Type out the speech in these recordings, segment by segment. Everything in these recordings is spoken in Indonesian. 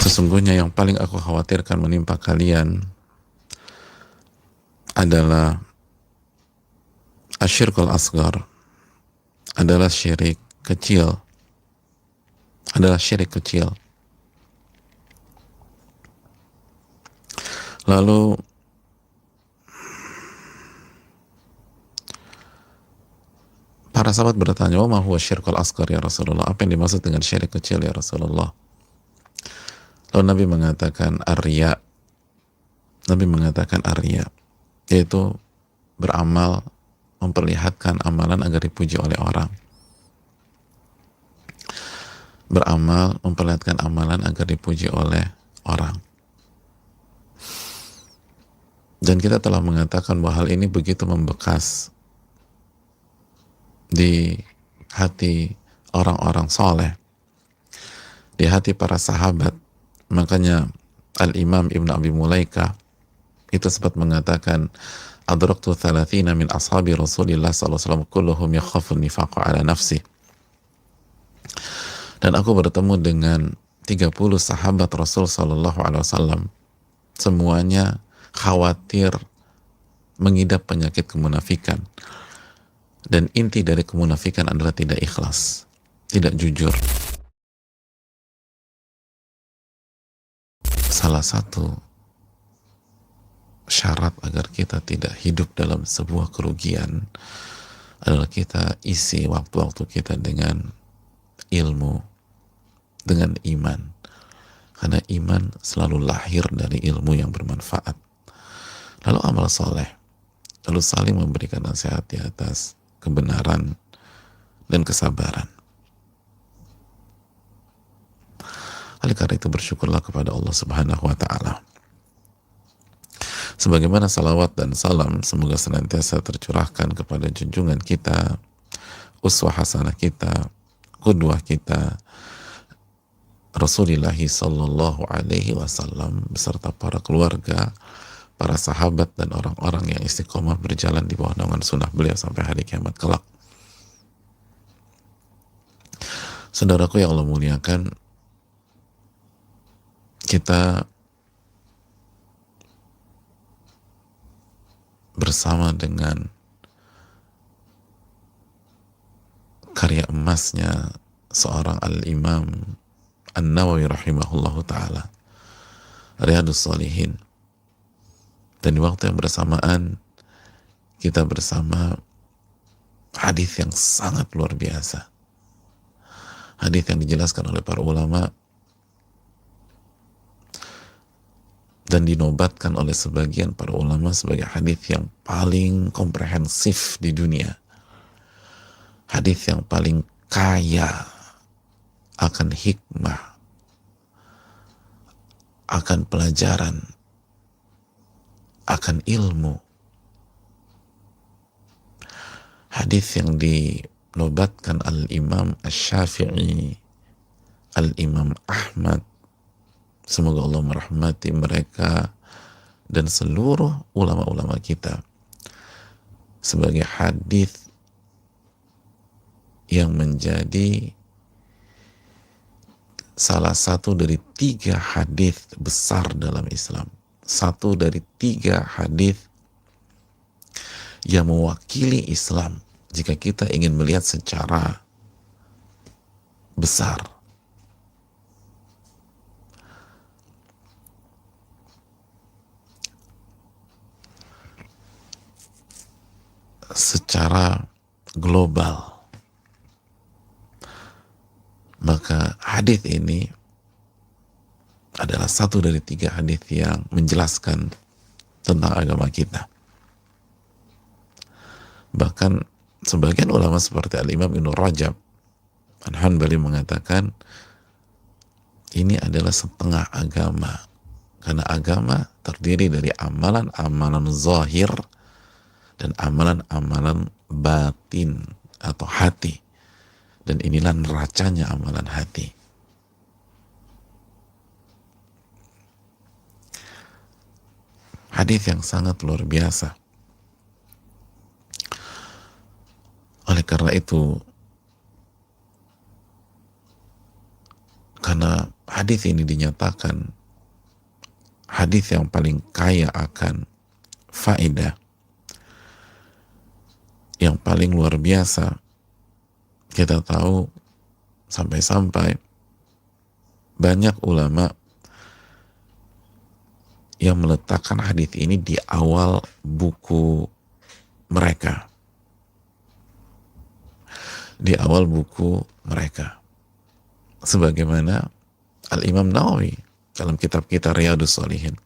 Sesungguhnya yang paling aku khawatirkan menimpa kalian adalah asyirkul asgar, adalah syirik kecil, adalah syirik kecil. Lalu para sahabat bertanya, "Wa ma huwa syirkul asgar ya Rasulullah?" Apa yang dimaksud dengan syirik kecil ya Rasulullah? Lalu Nabi mengatakan ar-riya. Nabi mengatakan ar-riya, yaitu beramal, memperlihatkan amalan agar dipuji oleh orang. Beramal, memperlihatkan amalan agar dipuji oleh orang. Dan kita telah mengatakan bahwa hal ini begitu membekas di hati orang-orang soleh, di hati para sahabat. Makanya Al-Imam Ibn Abi Mulaika itu sempat mengatakan, adraktu 30 min ashabi Rasulillah SAW kulluhum yakhafu nifaqa ala nafsi. Dan aku bertemu dengan 30 sahabat Rasul SAW, semuanya khawatir mengidap penyakit kemunafikan. Dan inti dari kemunafikan adalah tidak ikhlas, tidak jujur. Salah satu syarat agar kita tidak hidup dalam sebuah kerugian adalah kita isi waktu-waktu kita dengan ilmu, dengan iman. Karena iman selalu lahir dari ilmu yang bermanfaat. Lalu amal soleh, lalu saling memberikan nasihat di atas kebenaran dan kesabaran. Oleh karena itu bersyukurlah kepada Allah Subhanahu wa Ta'ala. Sebagaimana salawat dan salam semoga senantiasa tercurahkan kepada junjungan kita, uswah hasanah kita, qudwah kita, Rasulullah sallallahu alaihi wasallam beserta para keluarga, para sahabat dan orang-orang yang istiqomah berjalan di bawah naungan sunnah beliau sampai hari kiamat kelak. Saudaraku yang Allah muliakan, kita bersama dengan karya emasnya seorang Al-Imam An-Nawawi rahimahullahu ta'ala, Riyadhus Shalihin. Dan di waktu yang bersamaan kita bersama hadis yang sangat luar biasa, hadis yang dijelaskan oleh para ulama dan dinobatkan oleh sebagian para ulama sebagai hadis yang paling komprehensif di dunia, hadis yang paling kaya akan hikmah, akan pelajaran, akan ilmu. Hadis yang dinobatkan Al-Imam Asy-Syafi'i, Al-Imam Ahmad, semoga Allah merahmati mereka dan seluruh ulama-ulama kita, sebagai hadis yang menjadi salah satu dari 3 hadis besar dalam Islam, satu dari 3 hadis yang mewakili Islam jika kita ingin melihat secara besar. Secara global, maka hadis ini adalah satu dari 3 hadis yang menjelaskan tentang agama kita. Bahkan sebagian ulama seperti Al-Imam Ibnu Rajab Al-Hanbali mengatakan ini adalah setengah agama, karena agama terdiri dari amalan-amalan zahir dan amalan-amalan batin atau hati, dan inilah neracanya amalan hati. Hadis yang sangat luar biasa. Oleh karena itu, karena hadis ini dinyatakan hadis yang paling kaya akan faedah, yang paling luar biasa. Kita tahu sampai-sampai banyak ulama yang meletakkan hadis ini di awal buku mereka. Di awal buku mereka. Sebagaimana Al-Imam Nawawi dalam kitab kita Riyadhus Shalihin.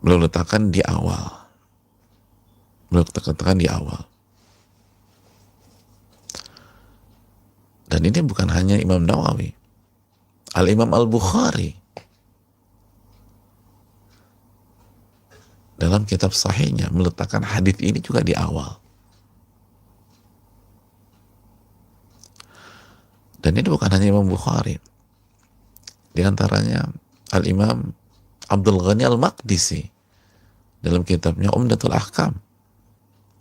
Beliau letakkan di awal. Beliau letakkan di awal. Dan ini bukan hanya Imam Nawawi. Al-Imam Al-Bukhari dalam kitab sahihnya meletakkan hadis ini juga di awal. Dan ini bukan hanya Imam Bukhari. Di antaranya Al-Imam Abdul Ghani Al-Maqdisi dalam kitabnya Umdatul Ahkam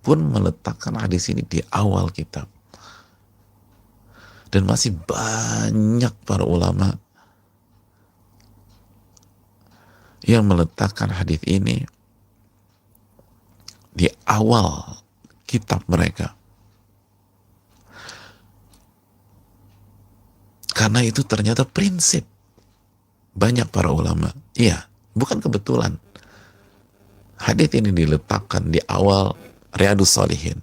pun meletakkan hadis ini di awal kitab. Dan masih banyak para ulama yang meletakkan hadis ini di awal kitab mereka. Karena itu ternyata prinsip banyak para ulama. Iya, bukan kebetulan. Hadis ini diletakkan di awal Riyadhus Shalihin.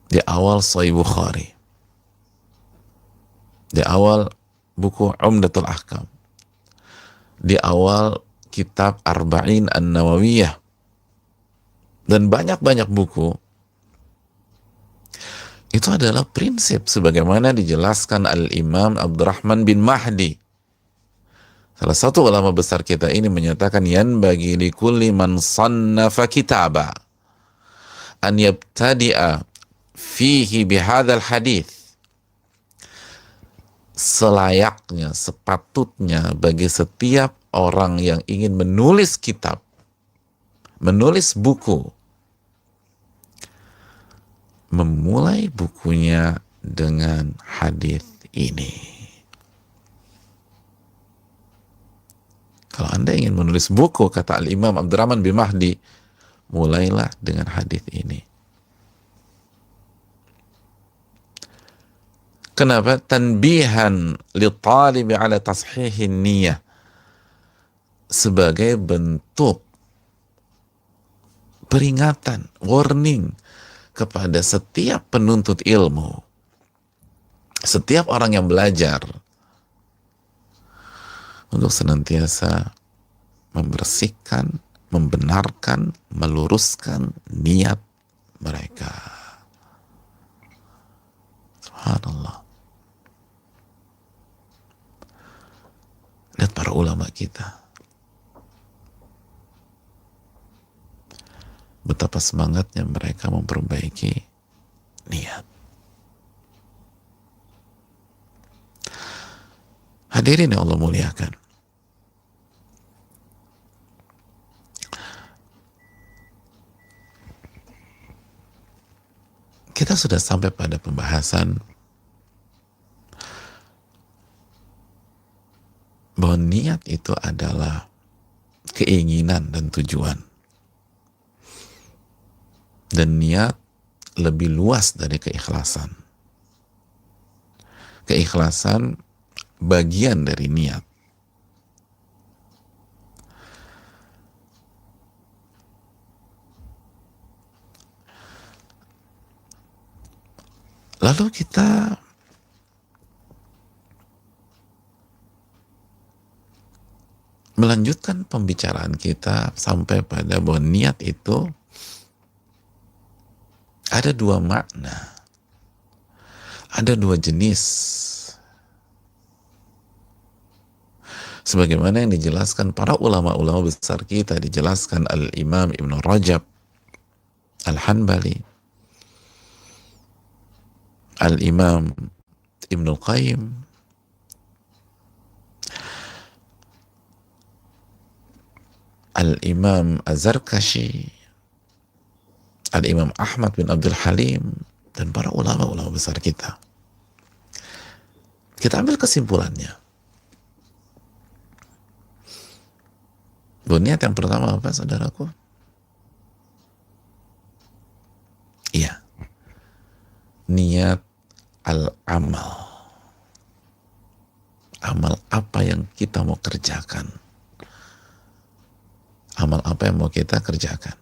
Di awal Sahih Bukhari. Di awal buku Umdatul Ahkam. Di awal kitab Arba'in An-Nawawiyah. Dan banyak-banyak buku. Itu adalah prinsip sebagaimana dijelaskan Al-Imam Abdurrahman bin Mahdi. Salah satu ulama besar kita ini menyatakan yanbaghi likulli man sannafa kitaba an yabtadi'a fihi bihadzal hadits. Selayaknya, sepatutnya bagi setiap orang yang ingin menulis kitab, menulis buku, memulai bukunya dengan hadis ini. Kalau Anda ingin menulis buku, kata Al-Imam Abdurrahman bin Mahdi, mulailah dengan hadis ini. Kenapa? Tanbihan li talibi ala tashihin niyah. Sebagai bentuk peringatan, warning kepada setiap penuntut ilmu, setiap orang yang belajar, untuk senantiasa membersihkan, membenarkan, meluruskan niat mereka. Subhanallah. Lihat para ulama kita. Betapa semangatnya mereka memperbaiki niat. Hadirin yang Allah muliakan. Kita sudah sampai pada pembahasan bahwa niat itu adalah keinginan dan tujuan. Dan niat lebih luas dari keikhlasan. Keikhlasan bagian dari niat. Lalu kita melanjutkan pembicaraan kita sampai pada bahwa niat itu ada dua makna, ada dua jenis. Sebagaimana yang dijelaskan para ulama-ulama besar kita, dijelaskan Al-Imam Ibn Rajab Al-Hanbali, Al-Imam Ibn Qayyim, Al-Imam Az-Zarkashi, Al-Imam Ahmad bin Abdul Halim, dan para ulama-ulama besar kita. Kita ambil kesimpulannya. Niat yang pertama apa, saudaraku? Iya, niat al-amal. Amal apa yang kita mau kerjakan. Amal apa yang mau kita kerjakan.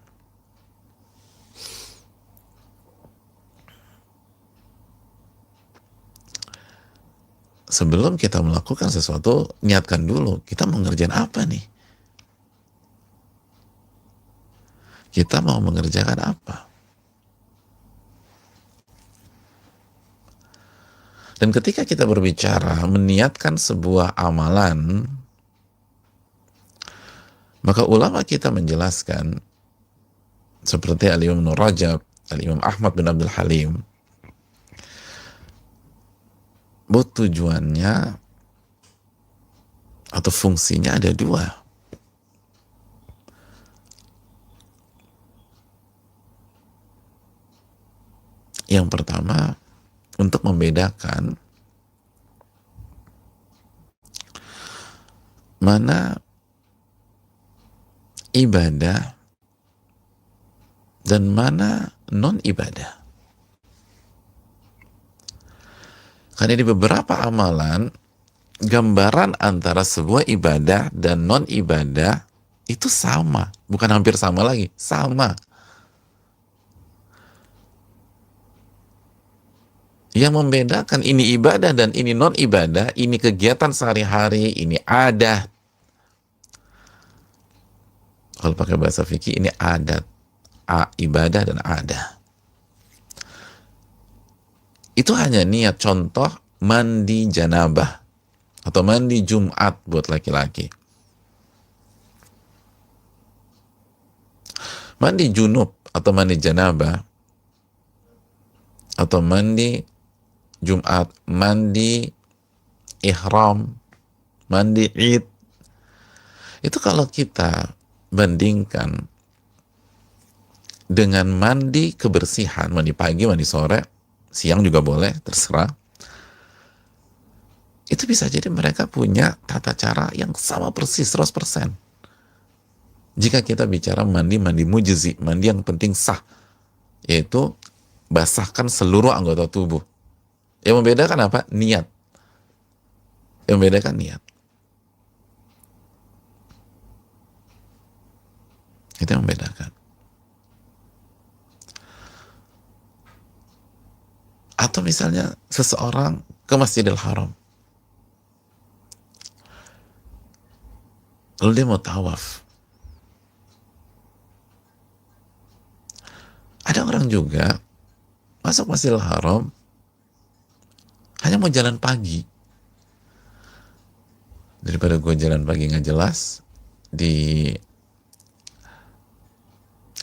Sebelum kita melakukan sesuatu, niatkan dulu, kita mau ngerjain apa nih? Kita mau mengerjakan apa? Dan ketika kita berbicara meniatkan sebuah amalan, maka ulama kita menjelaskan seperti Al-Imam Ibnu Rajab, Al-Imam Ahmad bin Abdul Halim, bahwa tujuannya atau fungsinya ada dua. Yang pertama, untuk membedakan mana ibadah dan mana non-ibadah. Karena di beberapa amalan, gambaran antara sebuah ibadah dan non-ibadah itu sama. Bukan hampir sama lagi, sama. Yang membedakan ini ibadah dan ini non-ibadah, ini kegiatan sehari-hari, ini adat. Kalau pakai bahasa fikih, ini adat. Ibadah dan adat. Itu hanya niat. Contoh, mandi janabah atau mandi Jumat buat laki-laki. Mandi junub atau mandi janabah atau mandi Jumat, mandi ihram, mandi id, itu kalau kita bandingkan dengan mandi kebersihan, mandi pagi, mandi sore, siang juga boleh, terserah, itu bisa jadi mereka punya tata cara yang sama persis 100%. Jika kita bicara mandi mujzi, mandi yang penting sah, yaitu basahkan seluruh anggota tubuh. Yang membedakan apa? Niat. Yang membedakan niat. Itu yang membedakan. Atau misalnya seseorang ke Masjidil Haram, lalu dia mau tawaf. Ada orang juga masuk Masjidil Haram hanya mau jalan pagi. Daripada gue jalan pagi nggak jelas di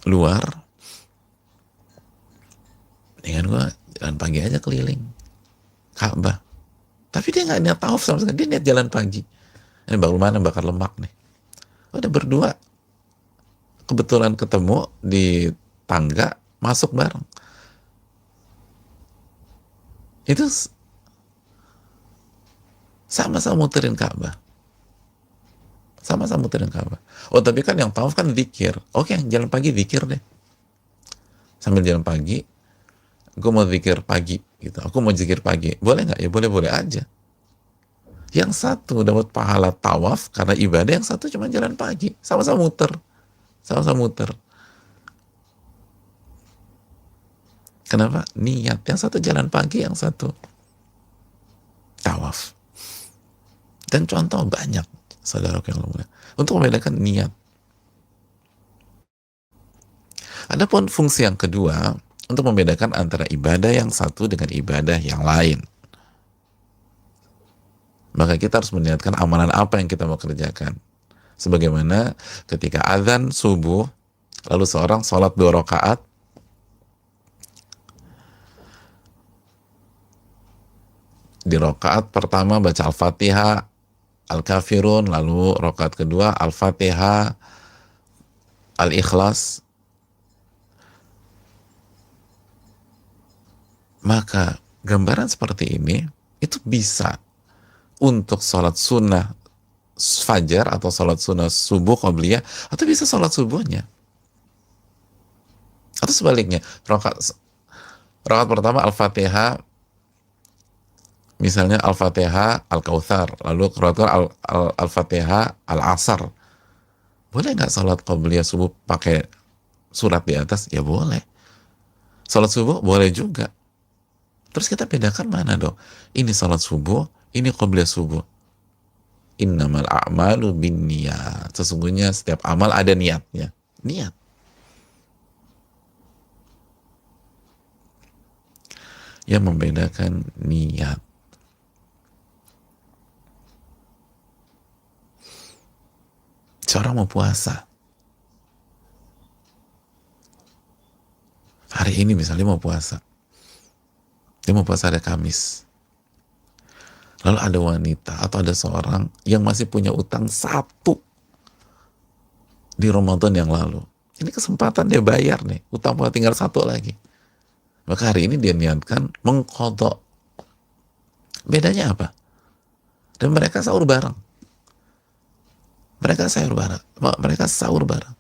luar, dengan gue jalan pagi aja keliling Ka'bah. Tapi dia nggak niat tawaf sama sekali, dia niat jalan pagi. Ini baru mana bakar lemak nih. Udah berdua kebetulan ketemu di tangga, masuk bareng. Itu sama-sama muterin Ka'bah. Sama-sama muterin Ka'bah. Oh, tapi kan yang tawaf kan zikir. Oke, jalan pagi zikir deh. Sambil jalan pagi, gue mau zikir pagi gitu. Aku mau zikir pagi. Boleh nggak? Ya boleh-boleh aja. Yang satu dapat pahala tawaf karena ibadah, yang satu cuma jalan pagi. Sama-sama muter. Sama-sama muter. Kenapa? Niat. Yang satu jalan pagi, yang satu tawaf. Dan contoh banyak, saudaraku yang mulia, untuk membedakan niat. Adapun fungsi yang kedua, untuk membedakan antara ibadah yang satu dengan ibadah yang lain. Maka kita harus meniatkan amalan apa yang kita mau kerjakan. Sebagaimana ketika azan subuh, lalu seorang sholat 2 rakaat, di rakaat pertama baca Al-Fatihah, Al-Kafirun, lalu rakaat kedua Al-Fatihah, Al-Ikhlas. Maka gambaran seperti ini itu bisa untuk sholat sunnah fajar atau sholat sunnah subuh qobliyah, atau bisa sholat subuhnya, atau sebaliknya rakaat pertama Al-Fatihah, misalnya Al-Fatihah Al-Kautsar, lalu rakaat Al-Fatihah Al-Asar, boleh nggak sholat qobliyah subuh pakai surat di atas? Ya boleh. Sholat subuh boleh juga. Terus kita bedakan mana dong? Ini sholat subuh, ini qobliyah subuh. Innamal a'malu binniyat. Sesungguhnya setiap amal ada niatnya. Niat. Yang membedakan niat. Seorang mau puasa. Hari ini misalnya mau puasa. Dia mau puasa hari Kamis. Lalu ada wanita atau ada seorang yang masih punya utang 1 di Ramadan yang lalu. Ini kesempatan dia bayar nih. Utang tinggal 1 lagi. Maka hari ini dia niatkan mengqadha. Bedanya apa? Dan mereka sahur bareng. Mereka sahur bareng.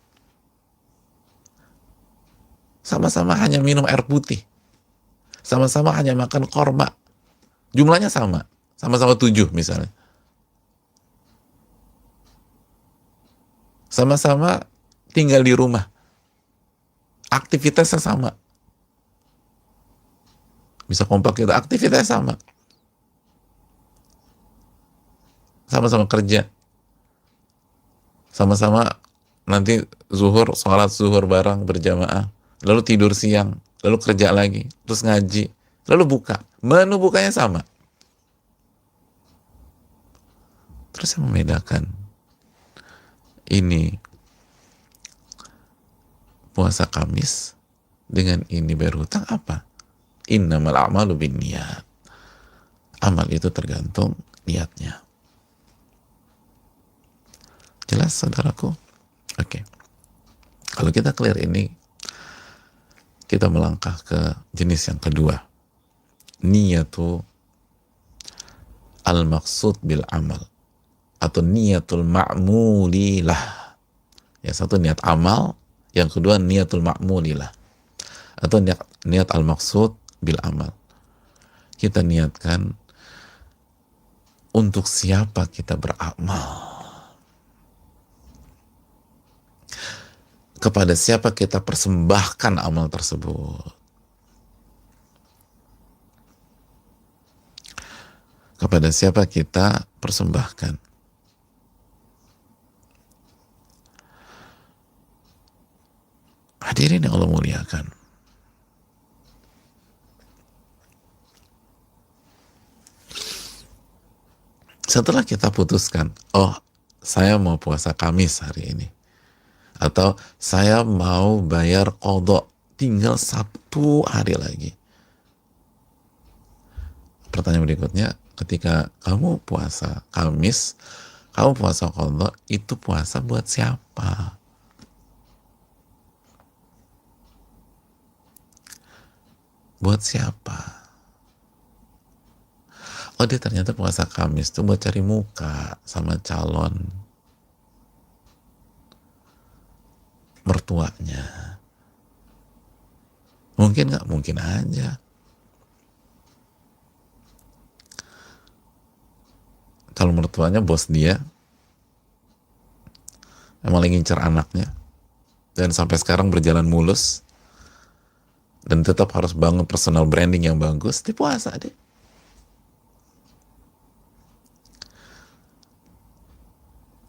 Sama-sama hanya minum air putih. Sama-sama hanya makan korma. Jumlahnya sama. Sama-sama 7 misalnya. Sama-sama tinggal di rumah. Aktivitasnya sama. Bisa kompak kita, aktivitasnya sama. Sama-sama kerja. Sama-sama nanti sholat zuhur bareng berjamaah. Lalu tidur siang. Lalu kerja lagi. Terus ngaji. Lalu buka. Menu bukanya sama. Terus yang membedakan ini puasa Kamis dengan ini berhutang apa? Innamal a'malu binniyat. Amal itu tergantung niatnya. Jelas saudaraku? Oke. Kalau kita clear ini, kita melangkah ke jenis yang kedua. Niyatu al-maqsud bil amal. Atau niatul ma'mulilah. Yang satu niat amal, yang kedua niatul ma'mulilah. Atau niat al-maqsud bil amal. Kita niatkan untuk siapa kita beramal. Kepada siapa kita persembahkan amal tersebut. Kepada siapa kita persembahkan. Hadirin yang Allah muliakan. Setelah kita putuskan, oh saya mau puasa Kamis hari ini. Atau saya mau bayar qadha, tinggal 1 hari lagi. Pertanyaan berikutnya, ketika kamu puasa Kamis, kamu puasa qadha, itu puasa buat siapa? Buat siapa? Oh, dia ternyata puasa Kamis tuh buat cari muka sama calon mertuanya. Mungkin nggak? Mungkin aja. Kalau mertuanya bos dia, emang lagi ngincer anaknya, dan sampai sekarang berjalan mulus, dan tetap harus bangun personal branding yang bagus, dia puasa deh.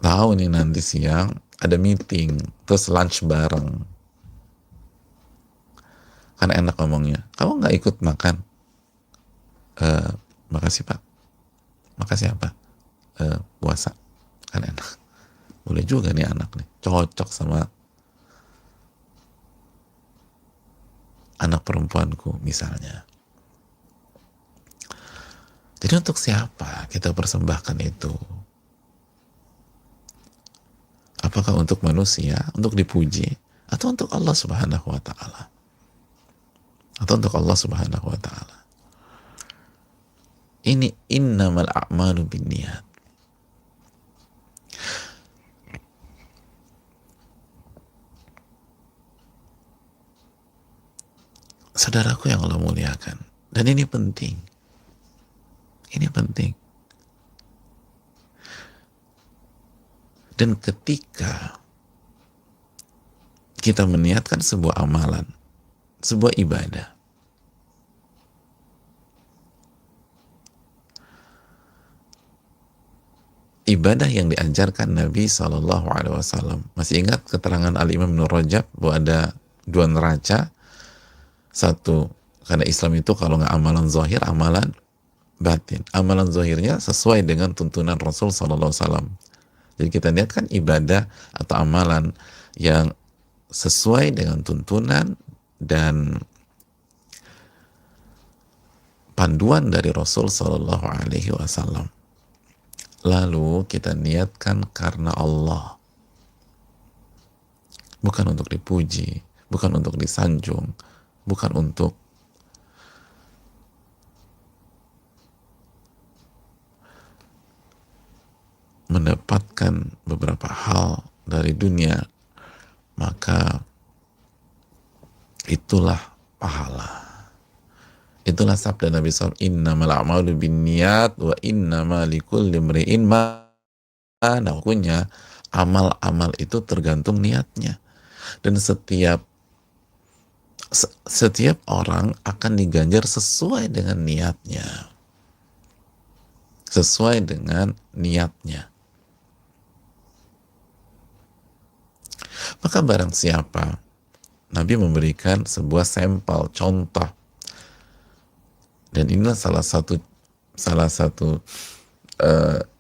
Tahu nih nanti siang ada meeting, terus lunch bareng. Kan enak ngomongnya, kamu nggak ikut makan? Makasih Pak. Makasih apa? Puasa. Kan enak. Boleh juga nih anak nih, cocok sama anak perempuanku misalnya. Jadi untuk siapa kita persembahkan itu? Apakah untuk manusia, untuk dipuji, atau untuk Allah Subhanahu wa Ta'ala? Atau untuk Allah Subhanahu wa Ta'ala? Ini innamal a'malu binniyat. Saudaraku yang Allah muliakan. Dan ini penting. Ini penting. Dan ketika kita meniatkan sebuah amalan, sebuah ibadah, ibadah yang diajarkan Nabi SAW. Masih ingat keterangan Al-Imam Ibnu Rajab bahwa ada dua neraca. Satu, karena Islam itu kalau nggak amalan zahir, amalan batin. Amalan zahirnya sesuai dengan tuntunan Rasul SAW. Jadi kita niatkan ibadah atau amalan yang sesuai dengan tuntunan dan panduan dari Rasul Sallallahu Alaihi Wasallam. Lalu kita niatkan karena Allah, bukan untuk dipuji, bukan untuk disanjung, bukan untuk mendapatkan beberapa hal dari dunia, maka itulah pahala. Itulah sabda Nabi SAW, innamal a'malu binniyat wa innama likulli imri'in ma nawakunya. Amal-amal itu tergantung niatnya, dan setiap orang akan diganjar sesuai dengan niatnya, sesuai dengan niatnya. Maka barang siapa, Nabi memberikan sebuah sampel, contoh, dan inilah salah satu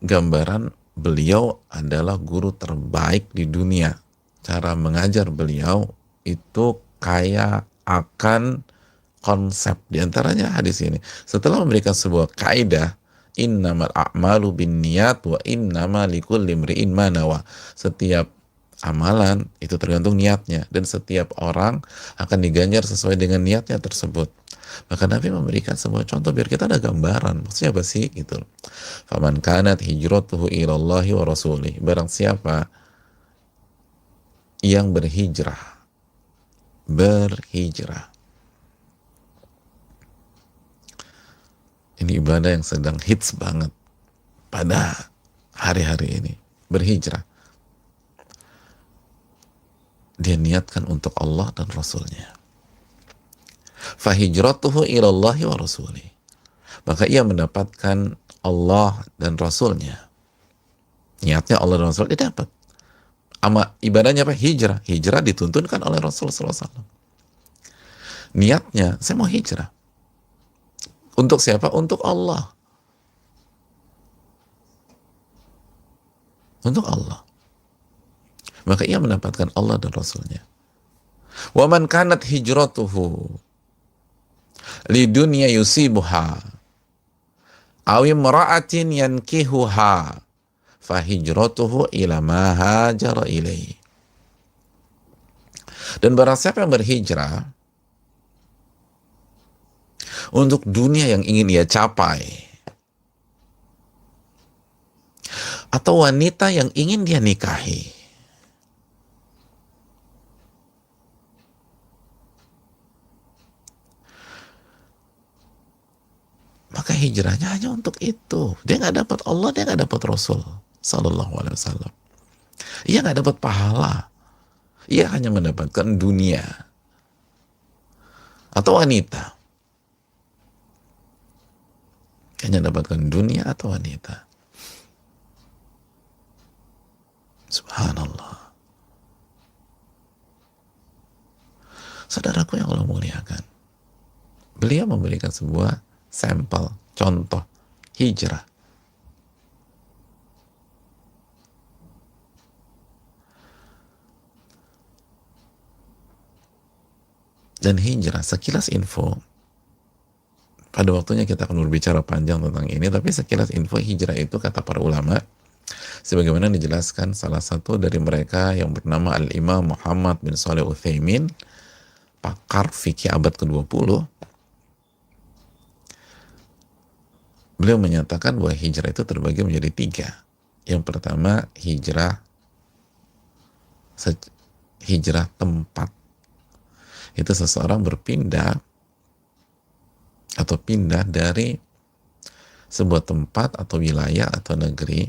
gambaran beliau adalah guru terbaik di dunia. Cara mengajar beliau itu kaya akan konsep. Di antaranya hadis ini. Setelah memberikan sebuah kaidah, innamal a'malu binniyat wa innama likulli imri'in ma nawa. Setiap amalan itu tergantung niatnya, dan setiap orang akan diganjar sesuai dengan niatnya tersebut. Maka Nabi memberikan sebuah contoh biar kita ada gambaran. Maksudnya apa sih? Gitu. Faman kanat hijratuhu ilallahi wa rasulih. Barang siapa yang berhijrah. Ini ibadah yang sedang hits banget pada hari-hari ini. Berhijrah. Dia niatkan untuk Allah dan Rasulnya. Fahijratuhu ilallahi wa rasulih. Maka ia mendapatkan Allah dan Rasulnya. Niatnya Allah dan Rasul, dia dapat. Ibadahnya apa? Hijrah. Hijrah dituntunkan oleh Rasul SAW. Niatnya, saya mau hijrah. Untuk siapa? Untuk Allah. Untuk Allah. Maka ia mendapatkan Allah dan Rasulnya. Wa man kanat hijratuhu lidunya yusibuha awi imra'atin yankihuha fahijratuhu ila ma hajara ilaihi. Dan barang siapa yang berhijrah untuk dunia yang ingin ia capai, atau wanita yang ingin dia nikahi, maka hijrahnya hanya untuk itu. Dia nggak dapat Allah, dia nggak dapat Rasul Sallallahu Alaihi Wasallam. Ia nggak dapat pahala. Ia hanya mendapatkan dunia atau wanita. Hanya dapatkan dunia atau wanita. Subhanallah. Saudaraku yang Allah muliakan, beliau memberikan sebuah sampel, contoh hijrah. Dan hijrah, sekilas info, pada waktunya kita akan berbicara panjang tentang ini, tapi sekilas info, hijrah itu kata para ulama, sebagaimana dijelaskan salah satu dari mereka yang bernama Al-Imam Muhammad bin Shalih Utsaimin, pakar fikih abad ke-20, Beliau menyatakan bahwa hijrah itu terbagi menjadi tiga. Yang pertama, hijrah tempat. Itu seseorang berpindah atau pindah dari sebuah tempat atau wilayah atau negeri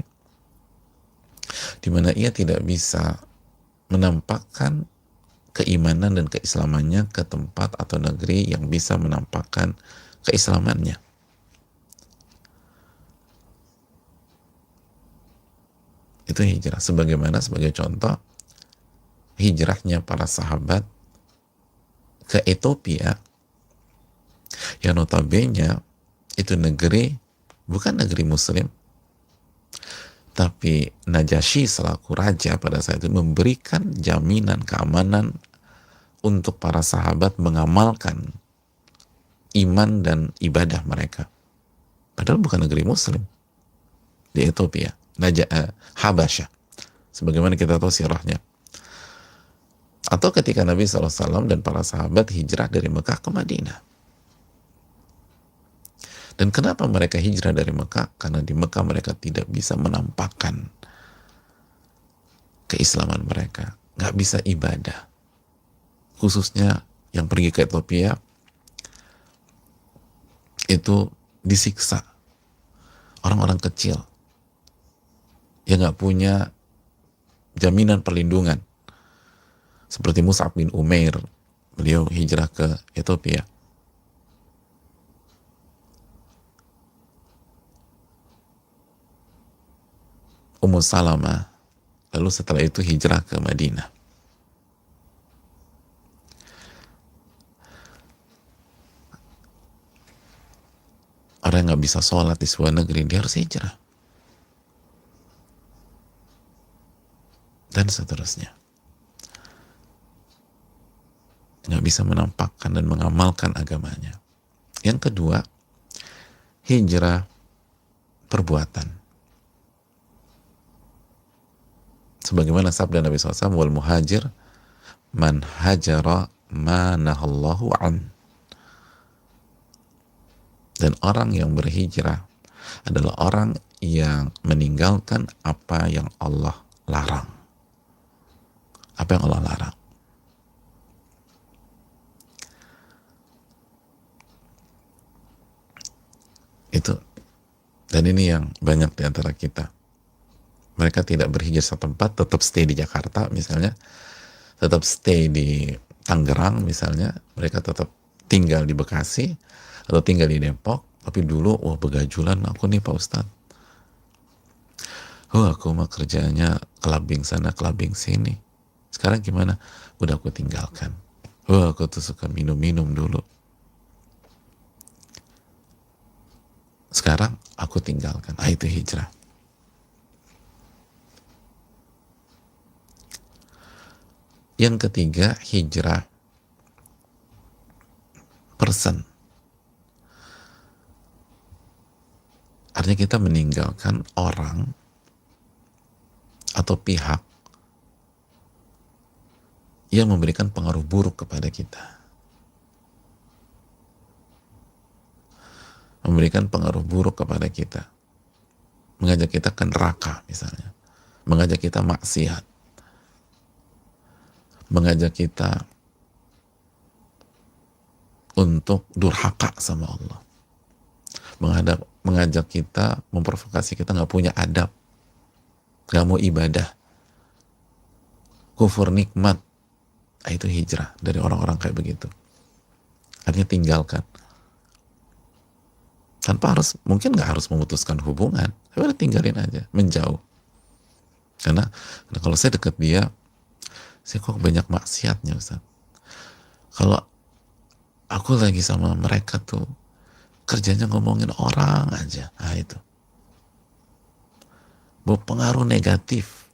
di mana ia tidak bisa menampakkan keimanan dan keislamannya ke tempat atau negeri yang bisa menampakkan keislamannya. Itu hijrah. Sebagaimana sebagai contoh hijrahnya para sahabat ke Ethiopia, yang notabene itu negeri bukan negeri muslim, tapi Najasyi selaku raja pada saat itu memberikan jaminan keamanan untuk para sahabat mengamalkan iman dan ibadah mereka. Padahal bukan negeri muslim di Ethiopia, Habasyah, sebagaimana kita tahu sirahnya. Atau ketika Nabi SAW dan para sahabat hijrah dari Mekah ke Madinah. Dan kenapa mereka hijrah dari Mekah? Karena di Mekah mereka tidak bisa menampakkan keislaman mereka, nggak bisa ibadah. Khususnya yang pergi ke Ethiopia itu disiksa orang-orang kecil yang nggak punya jaminan perlindungan, seperti Mus'ab bin Umair. Beliau hijrah ke Ethiopia. Ummu Salamah, lalu setelah itu hijrah ke Madinah. Orang yang nggak bisa sholat di sebuah negeri, dia harus hijrah. Dan seterusnya. Nggak bisa menampakkan dan mengamalkan agamanya. Yang kedua, hijrah perbuatan. Sebagaimana sabda Nabi SAW, wal muhajir man hajara ma nahallahu an. Dan orang yang berhijrah adalah orang yang meninggalkan apa yang Allah larang. Apa yang Allah larang. Itu. Dan ini yang banyak di antara kita. Mereka tidak berhijrah satu tempat, tetap stay di Jakarta misalnya, tetap stay di Tangerang misalnya, mereka tetap tinggal di Bekasi atau tinggal di Depok, tapi dulu wah begajulan aku nih Pak Ustadz, aku mah kerjanya kelabing sana kelabing sini, sekarang gimana? Udah aku tinggalkan. Aku tuh suka minum-minum dulu, sekarang aku tinggalkan. Itu hijrah. Yang ketiga, hijrah person. Artinya kita meninggalkan orang atau pihak yang memberikan pengaruh buruk kepada kita. Memberikan pengaruh buruk kepada kita. Mengajak kita ke neraka misalnya. Mengajak kita maksiat. Mengajak kita untuk durhaka sama Allah, mengajak kita, memprovokasi kita nggak punya adab, nggak mau ibadah, kufur nikmat. Itu hijrah dari orang-orang kayak begitu. Artinya tinggalkan, tanpa harus, mungkin nggak harus memutuskan hubungan, tapi tinggalin aja, menjauh. Karena kalau saya dekat dia, saya kok banyak maksiatnya Ustaz. Kalau aku lagi sama mereka tuh kerjanya ngomongin orang aja. Itu berpengaruh negatif.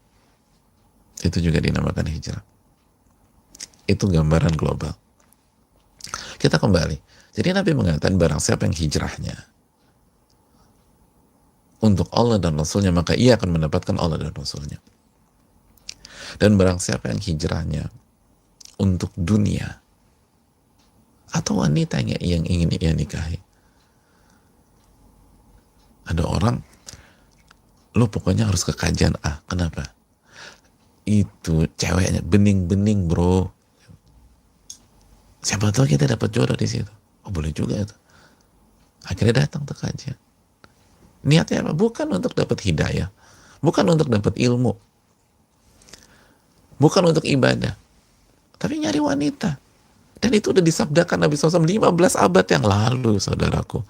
Itu juga dinamakan hijrah. Itu gambaran global. Kita kembali. Jadi Nabi mengatakan barang siapa yang hijrahnya untuk Allah dan Rasulnya, maka ia akan mendapatkan Allah dan Rasulnya. Dan barang siapa yang hijrahnya untuk dunia atau wanita yang ingin ia nikahi, Ada orang, lu pokoknya harus ke kajian A. Kenapa? Itu ceweknya bening-bening bro. Siapa tahu kita dapat jodoh di situ. Oh boleh juga itu. Akhirnya datang ke kajian. Niatnya apa? Bukan untuk dapat hidayah, bukan untuk dapat ilmu, bukan untuk ibadah, tapi nyari wanita. Dan itu udah disabdakan Nabi SAW 15 abad yang lalu, saudaraku.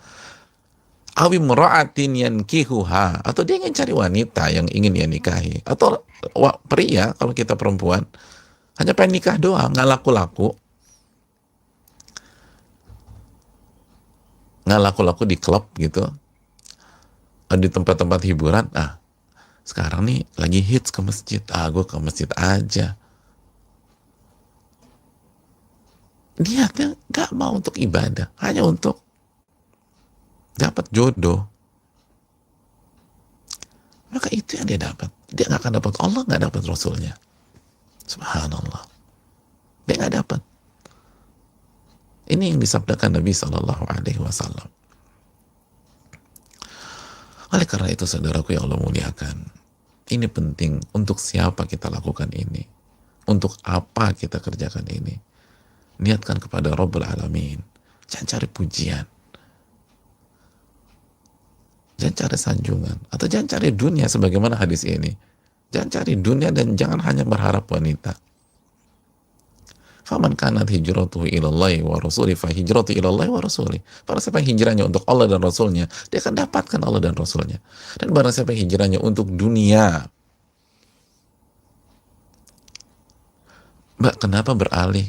Awi mra'atin yankihuha, atau dia ingin cari wanita yang ingin dia nikahi, atau pria kalau kita perempuan hanya pengen nikah doang, nggak laku-laku, di klub gitu, di tempat-tempat hiburan. Sekarang nih lagi hits ke masjid, gue ke masjid aja. Niatnya nggak mau untuk ibadah, hanya untuk dapat jodoh. Maka itu yang dia dapat. Dia nggak akan dapat Allah, nggak dapat Rasulnya. Subhanallah. Dia nggak dapat. Ini yang disabdakan Nabi Shallallahu Alaihi Wasallam. Oleh karena itu, saudaraku yang Allah muliakan, ini penting. Untuk siapa kita lakukan ini? Untuk apa kita kerjakan ini? Niatkan kepada Rabbul Alamin. Jangan cari pujian, jangan cari sanjungan, atau jangan cari dunia sebagaimana hadis ini. Jangan cari dunia dan jangan hanya berharap wanita. Faman kanat hijratuhu ilallahi wa rasuli fa hijratuhu ilallahi wa rasuli. Barang siapa yang hijrahnya untuk Allah dan Rasulnya, dia akan dapatkan Allah dan Rasulnya. Dan barang siapa yang hijrahnya untuk dunia, Mbak, kenapa beralih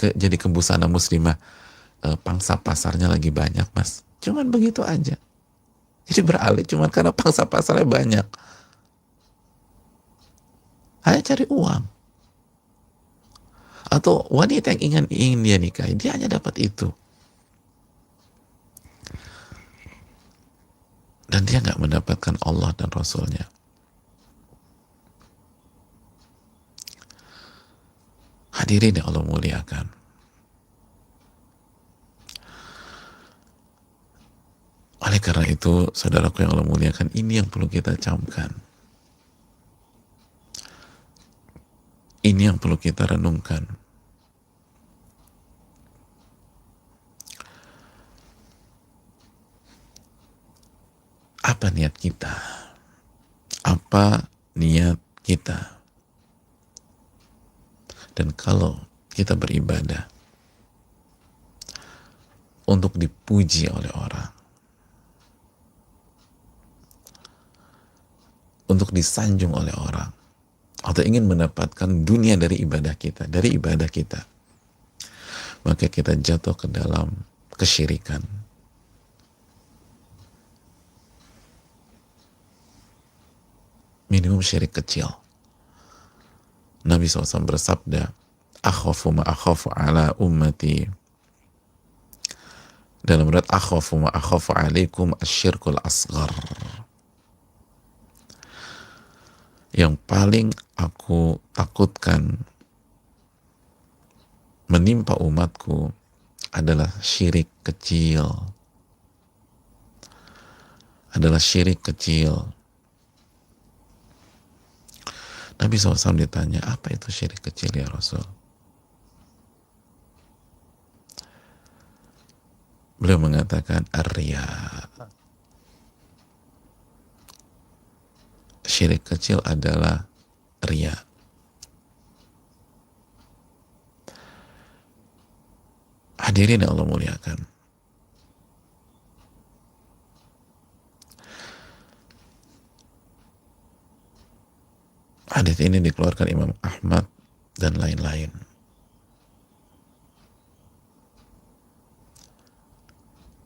jadi ke busana muslimah? Pangsa pasarnya lagi banyak, Mas. Cuman begitu aja. Jadi beralih cuman karena pangsa pasarnya banyak. Hanya cari uang. Atau wanita yang ingin dia nikahi, dia hanya dapat itu. Dan dia nggak mendapatkan Allah dan Rasulnya. Hadirin yang Allah muliakan. Oleh karena itu, saudaraku yang Allah muliakan, ini yang perlu kita camkan. Ini yang perlu kita renungkan. Apa niat kita? Apa niat kita? Dan kalau kita beribadah untuk dipuji oleh orang, untuk disanjung oleh orang, atau ingin mendapatkan dunia dari ibadah kita, maka kita jatuh ke dalam kesyirikan. Minimum syirik kecil. Nabi SAW bersabda, akhafu ma akhafu ala ummati, dalam riwayat akhafu ma akhafu alaikum asyirkul asghar. Yang paling aku takutkan menimpa umatku adalah syirik kecil. Nabi SAW ditanya, apa itu syirik kecil ya Rasul? Beliau mengatakan, ar-riya. Syirik kecil adalah riya. Hadirin yang Allah muliakan. Hadis ini dikeluarkan Imam Ahmad dan lain-lain.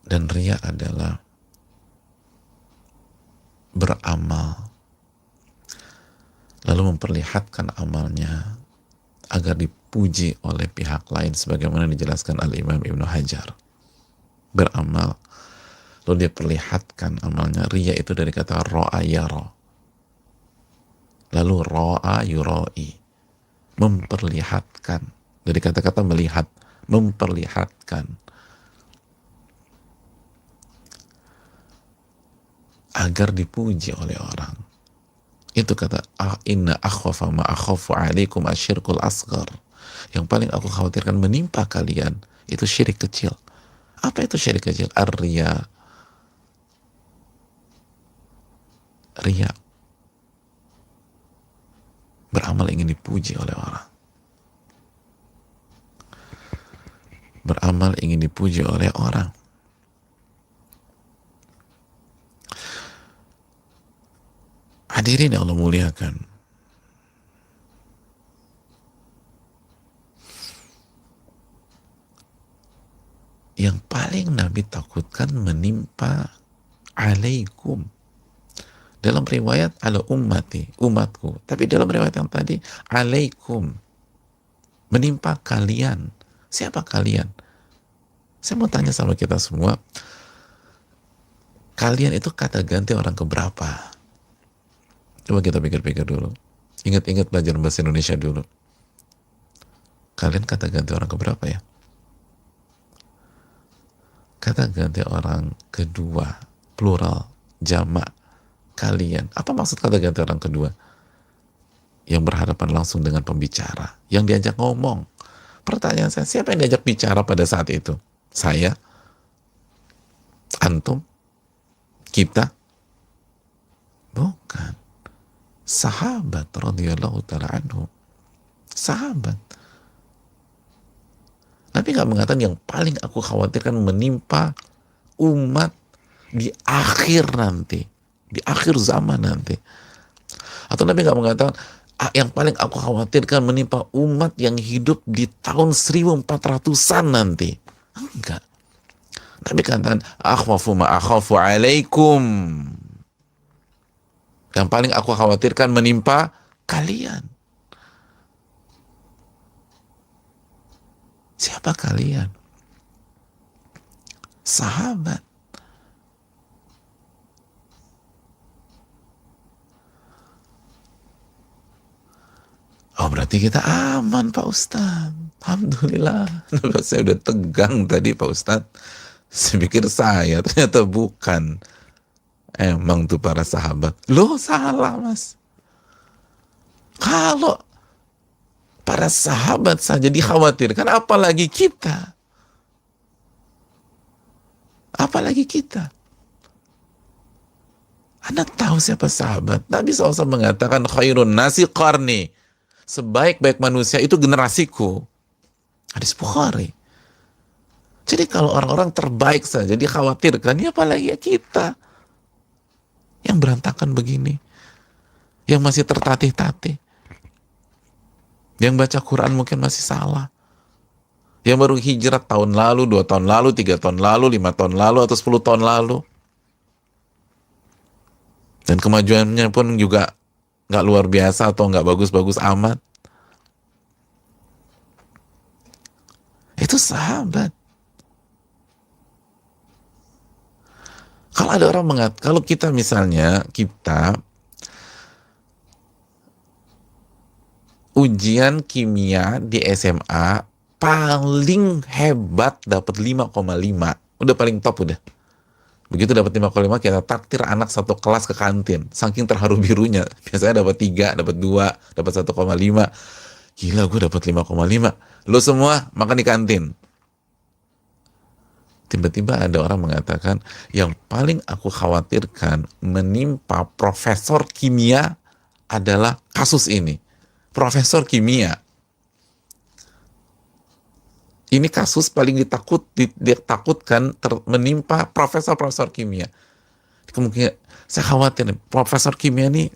Dan riya adalah beramal lalu memperlihatkan amalnya agar dipuji oleh pihak lain, sebagaimana dijelaskan Al-Imam Ibnu Hajar. Beramal lalu dia perlihatkan amalnya. Riya itu dari kata ro'a yara, lalu ro'a yura'i, memperlihatkan, dari kata-kata melihat, memperlihatkan. agar dipuji oleh orang. Itu kata inna akhwafa ma akhafu alaikum asyirkul asghar. Yang paling aku khawatirkan menimpa kalian itu syirik kecil. Apa itu syirik kecil? Ar-riya. Riya. Beramal ingin dipuji oleh orang. Beramal ingin dipuji oleh orang. Hadirin yang Allah muliakan. Yang paling Nabi takutkan menimpa alaikum. Dalam riwayat ala ummati, umatku. Tapi dalam riwayat yang tadi, alaikum. Menimpa kalian. Siapa kalian? Saya mau tanya sama kita semua. Kalian itu kata ganti orang keberapa? Coba kita pikir-pikir dulu. Ingat-ingat belajar bahasa Indonesia dulu. Kalian kata ganti orang keberapa ya? Kata ganti orang kedua, plural, jamak, kalian. Apa maksud kata ganti orang kedua? Yang berhadapan langsung dengan pembicara, yang diajak ngomong. Pertanyaan saya, siapa yang diajak bicara pada saat itu? Saya? Antum? Kita? Bukan. Sahabat radhiyallahu ta'ala anhu. Sahabat. Nabi nggak mengatakan yang paling aku khawatirkan menimpa umat di akhir nanti, di akhir zaman nanti. Atau Nabi nggak mengatakan yang paling aku khawatirkan menimpa umat yang hidup di tahun 1400-an nanti. Enggak. Nabi katakan akhwafu ma akhafu alaikum. Yang paling aku khawatirkan menimpa kalian. Siapa kalian? Sahabat. Oh berarti kita aman Pak Ustadz. Alhamdulillah. Saya udah tegang tadi Pak Ustadz. Saya pikir saya, ternyata bukan. Emang tuh para sahabat. Loh salah mas. Kalau para sahabat saja dikhawatirkan, apalagi kita. Apalagi kita. Anda tahu siapa sahabat? Nabi SAW mengatakan khairun nasi qarni. Sebaik-baik manusia itu generasiku. Hadis Bukhari. Jadi kalau orang-orang terbaik saja dikhawatirkan, ya apalagi ya kita. Yang berantakan begini. Yang masih tertatih-tatih. Yang baca Quran mungkin masih salah. Yang baru hijrah tahun lalu, 2 tahun lalu, 3 tahun lalu, 5 tahun lalu, atau 10 tahun lalu. Dan kemajuannya pun juga nggak luar biasa atau nggak bagus-bagus amat. Itu sahabat. Kalau ada orang mengatakan, kalau kita misalnya, kita ujian kimia di SMA paling hebat dapat 5,5. Udah paling top udah. Begitu dapat 5,5 kita takdir anak satu kelas ke kantin. Saking terharu birunya. Biasanya dapat 3, dapat 2, dapat 1,5. Gila gue dapat 5,5. Lo semua makan di kantin. Tiba-tiba ada orang mengatakan yang paling aku khawatirkan menimpa profesor kimia adalah kasus ini. Profesor kimia. Ini kasus paling ditakutkan menimpa profesor-profesor kimia. Kemungkinan saya khawatir profesor kimia ini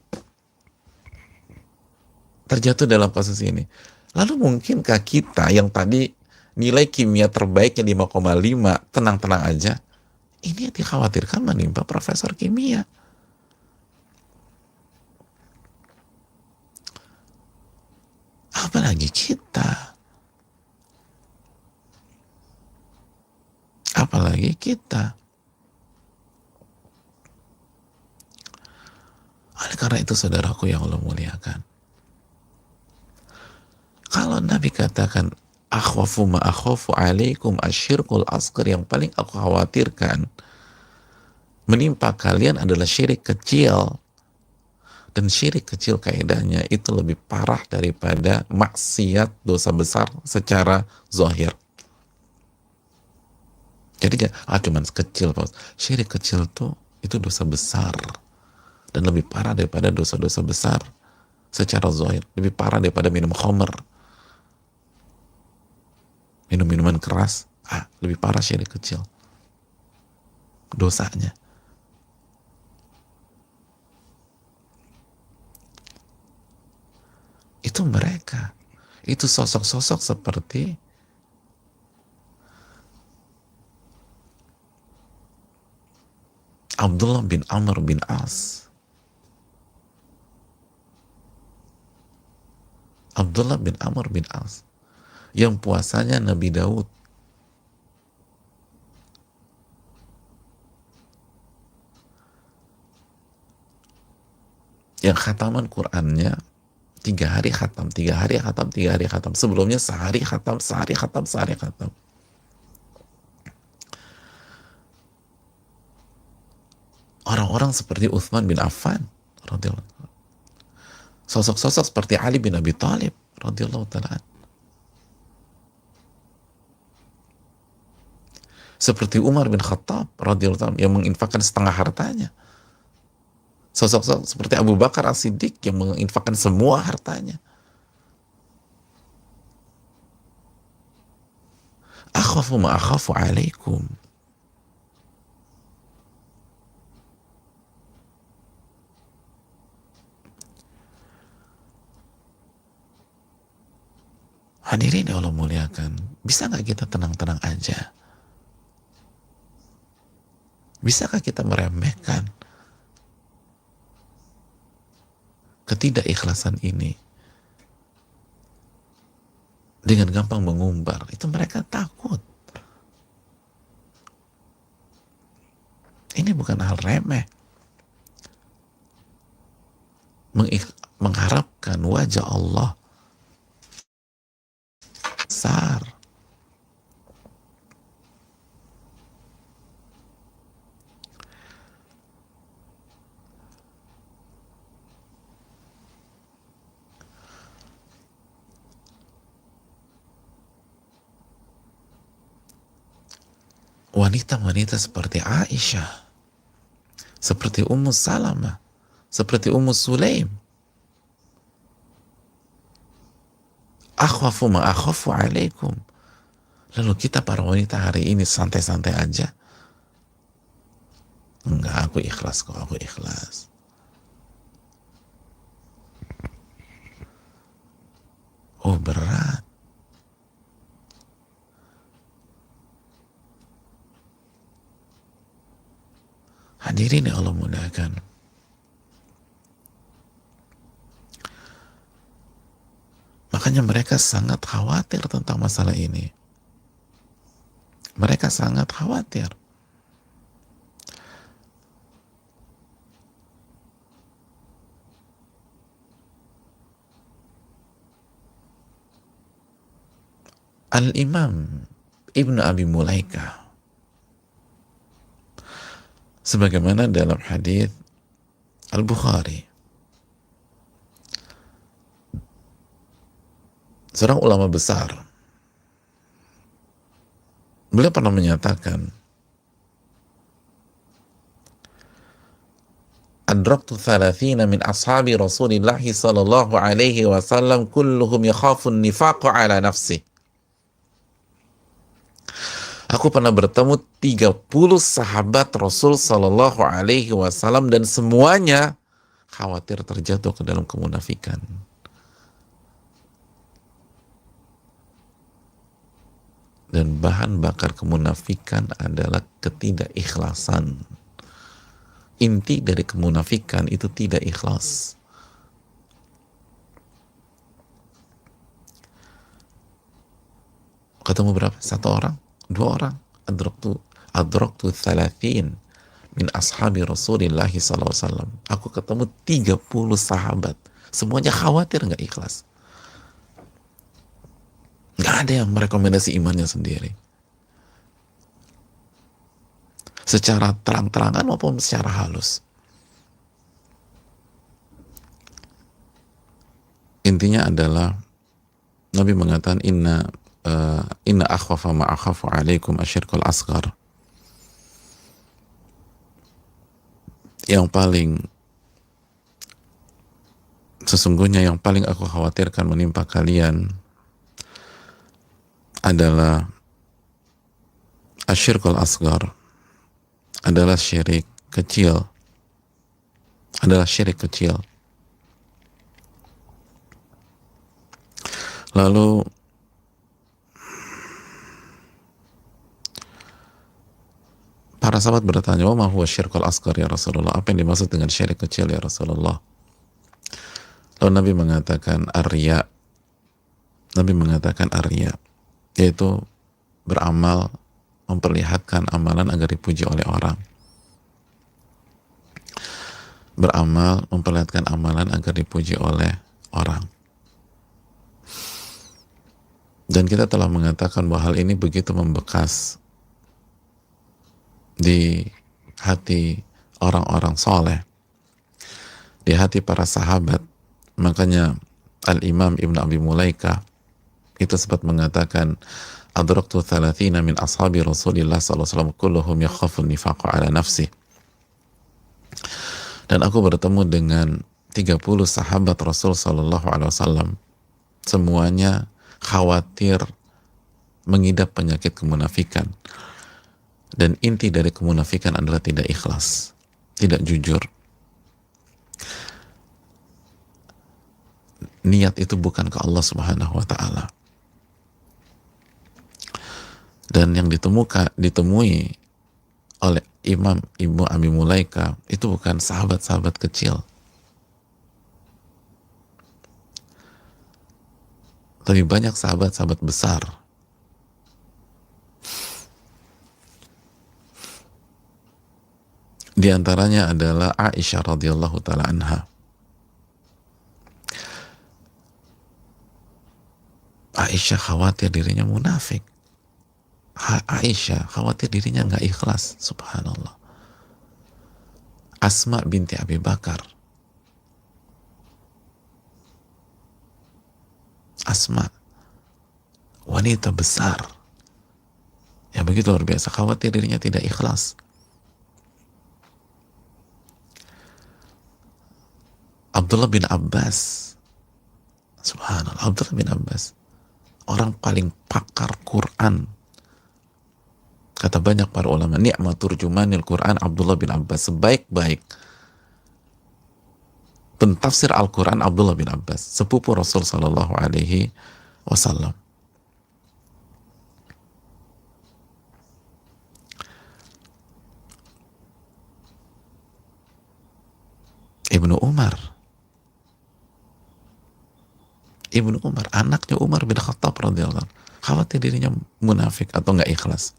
terjatuh dalam kasus ini. Lalu mungkinkah kita yang tadi nilai kimia terbaiknya 5,5 tenang-tenang aja, ini yang dikhawatirkan menimpa profesor kimia. Apalagi kita. Apalagi kita. Oleh karena itu saudaraku yang Allah muliakan, kalau Nabi katakan akhwafu ma akhafu alaikum asyirkul asghar, yang paling aku khawatirkan menimpa kalian adalah syirik kecil. Dan syirik kecil kaidahnya itu lebih parah daripada maksiat dosa besar secara zahir. Jadi cuman kecil, Pak. Syirik kecil tuh itu dosa besar dan lebih parah daripada dosa-dosa besar secara zahir. Lebih parah daripada minum khamr, minum minuman keras. Lebih parah syirik kecil dosanya. Itu mereka, itu sosok-sosok seperti Abdullah bin Amr bin As. Abdullah bin Amr bin As yang puasanya Nabi Daud, yang khataman Qur'annya 3 hari khatam, 3 hari khatam, 3 hari khatam. Sebelumnya sehari khatam, sehari khatam, sehari khatam. Orang-orang seperti Uthman bin Affan radhiyallahu anhu. Sosok-sosok seperti Ali bin Abi Thalib radhiyallahu ta'ala. Seperti Umar bin Khattab radhiyallahu ta'ala yang menginfakkan setengah hartanya. Sosok-sosok seperti Abu Bakar As-Siddiq yang menginfakkan semua hartanya. Akhafu ma akhafu alaikum. Hadirin yang Allah muliakan, bisa nggak kita tenang-tenang aja? Bisakah kita meremehkan ketidakikhlasan ini dengan gampang mengumbar? Itu mereka takut. Ini bukan hal remeh. Mengharapkan wajah Allah besar. Wanita-wanita seperti Aisyah, seperti Ummu Salamah, seperti Ummu Sulaim. Akhwafu ma akhafu alaikum. Lalu kita para wanita hari ini santai-santai aja. Enggak, aku ikhlas kok, aku ikhlas. Oh, berat. Hadirin yang Allah muliakan. Makanya mereka sangat khawatir tentang masalah ini. Mereka sangat khawatir. Al-Imam Ibnu Abi Mulaika, sebagaimana dalam hadis Al-Bukhari, seorang ulama besar, beliau pernah menyatakan, adraktu 30 min ashabi Rasulillah sallallahu alaihi wasallam kulluhum yakhafun nifaqu ala nafsi. Aku pernah bertemu 30 sahabat Rasul sallallahu alaihi wasallam dan semuanya khawatir terjatuh ke dalam kemunafikan. Dan bahan bakar kemunafikan adalah ketidakikhlasan. Inti dari kemunafikan itu tidak ikhlas. Ketemu berapa? 1 orang? 2 orang? Adraktu 30 min ashabi Rasulillah sallallahu alaihi wasallam. Aku ketemu 30 sahabat. Semuanya khawatir nggak ikhlas. Nggak ada yang merekomendasi imannya sendiri. secara terang-terangan maupun secara halus. Intinya adalah Nabi mengatakan inna akhwafa ma akhafu alaikum asyirkul asghar. Sesungguhnya yang paling aku khawatirkan menimpa kalian adalah asyirkul asghar, adalah syirik kecil, Lalu para sahabat bertanya, "Wa ma huwa syirkul asghar ya Rasulullah?" Apa yang dimaksud dengan syirik kecil ya Rasulullah? Lalu Nabi mengatakan ar-riya. Nabi mengatakan ar-riya, yaitu beramal, memperlihatkan amalan agar dipuji oleh orang. Beramal, memperlihatkan amalan agar dipuji oleh orang. Dan kita telah mengatakan bahwa hal ini begitu membekas di hati orang-orang soleh, di hati para sahabat. Makanya Al-Imam Ibn Abi Mulaika itu sempat mengatakan, adraktu 30 min ashabi Rasulillah SAW kulluhum yakhafu nifaqa ala nafsi. Dan aku bertemu dengan 30 sahabat Rasul SAW, semuanya khawatir mengidap penyakit kemunafikan. Dan inti dari kemunafikan adalah tidak ikhlas, tidak jujur. Niat itu bukan ke Allah Subhanahu wa Ta'ala. Dan yang ditemui oleh Imam Ibnu Abi Mulaika itu bukan sahabat-sahabat kecil, tapi banyak sahabat-sahabat besar. Di antaranya adalah Aisyah radhiyallahu taala anha. Aisyah khawatir dirinya munafik. Aisyah khawatir dirinya nggak ikhlas. Subhanallah. Asma binti Abi Bakar. Asma, wanita besar yang begitu luar biasa, khawatir dirinya tidak ikhlas. Abdullah bin Abbas, subhanallah, Abdullah bin Abbas, orang paling pakar Quran. Kata banyak para ulama, ni'mat turjumanil Quran Abdullah bin Abbas, sebaik-baik pentafsir Al-Quran Abdullah bin Abbas, sepupu Rasul Sallallahu Alaihi Wasallam. Ibnu Umar, anaknya Umar bin Khattab radhiyallahu anhu, khawatir dirinya munafik atau nggak ikhlas.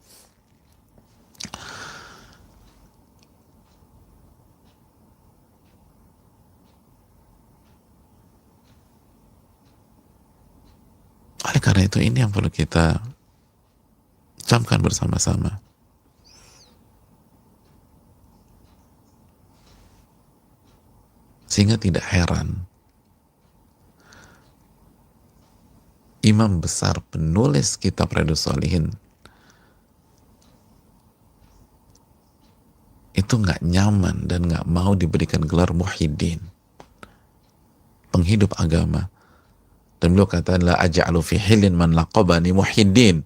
Oleh karena itu, ini yang perlu kita camkan bersama-sama. Sehingga tidak heran imam besar penulis kitab Riyadhus Shalihin itu nggak nyaman dan nggak mau diberikan gelar muhyiddin, penghidup agama. Dan beliau kata, la aja'alu fi hilin man laqabani muhyiddin.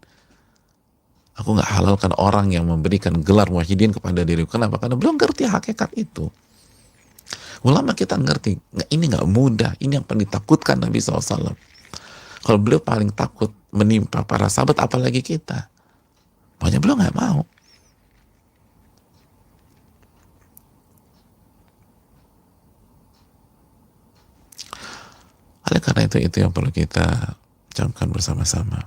Aku nggak halalkan orang yang memberikan gelar muhyiddin kepada diriku. Kenapa? Karena belum ngerti hakikat itu. Ulama kita ngerti, ini nggak mudah. Ini yang paling ditakutkan Nabi SAW. Kalau beliau paling takut menimpa para sahabat, apalagi kita. Makanya beliau nggak mau. Oleh karena itu yang perlu kita camkan bersama-sama.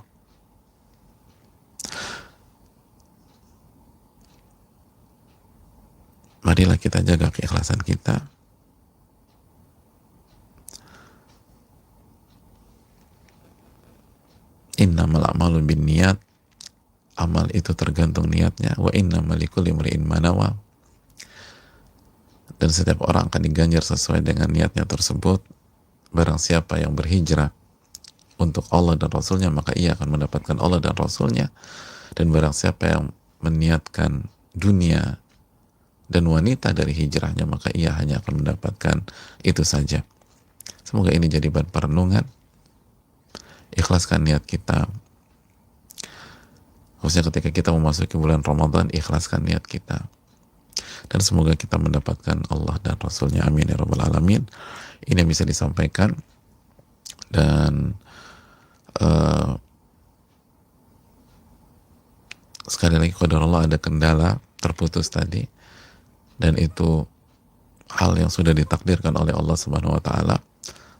Marilah kita jaga keikhlasan kita. Innamal a'malu binniyat, amal itu tergantung niatnya. Wa innamal likulli imri'in ma nawa. Dan setiap orang akan diganjar sesuai dengan niatnya tersebut. Barang siapa yang berhijrah untuk Allah dan Rasulnya, maka ia akan mendapatkan Allah dan Rasulnya. Dan barang siapa yang meniatkan dunia dan wanita dari hijrahnya, maka ia hanya akan mendapatkan itu saja. Semoga ini jadi bahan perenungan. Ikhlaskan niat kita, khususnya ketika kita memasuki bulan Ramadan. Ikhlaskan niat kita, dan semoga kita mendapatkan Allah dan Rasulnya. Amin ya rabbal alamin. Ini yang bisa disampaikan. Dan sekali lagi, qadarullah, ada kendala terputus tadi, dan itu hal yang sudah ditakdirkan oleh Allah Subhanahu wa taala.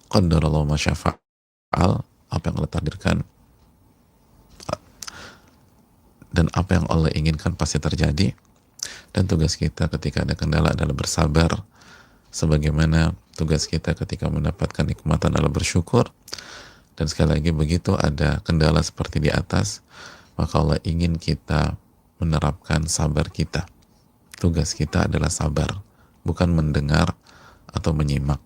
Qadarullah ma syaa fa'al. Apa yang Allah takdirkan dan apa yang Allah inginkan pasti terjadi. Dan tugas kita ketika ada kendala adalah bersabar, sebagaimana tugas kita ketika mendapatkan nikmatan adalah bersyukur. Dan sekali lagi, begitu ada kendala seperti di atas, maka Allah ingin kita menerapkan sabar kita. Tugas kita adalah sabar, bukan mendengar atau menyimak.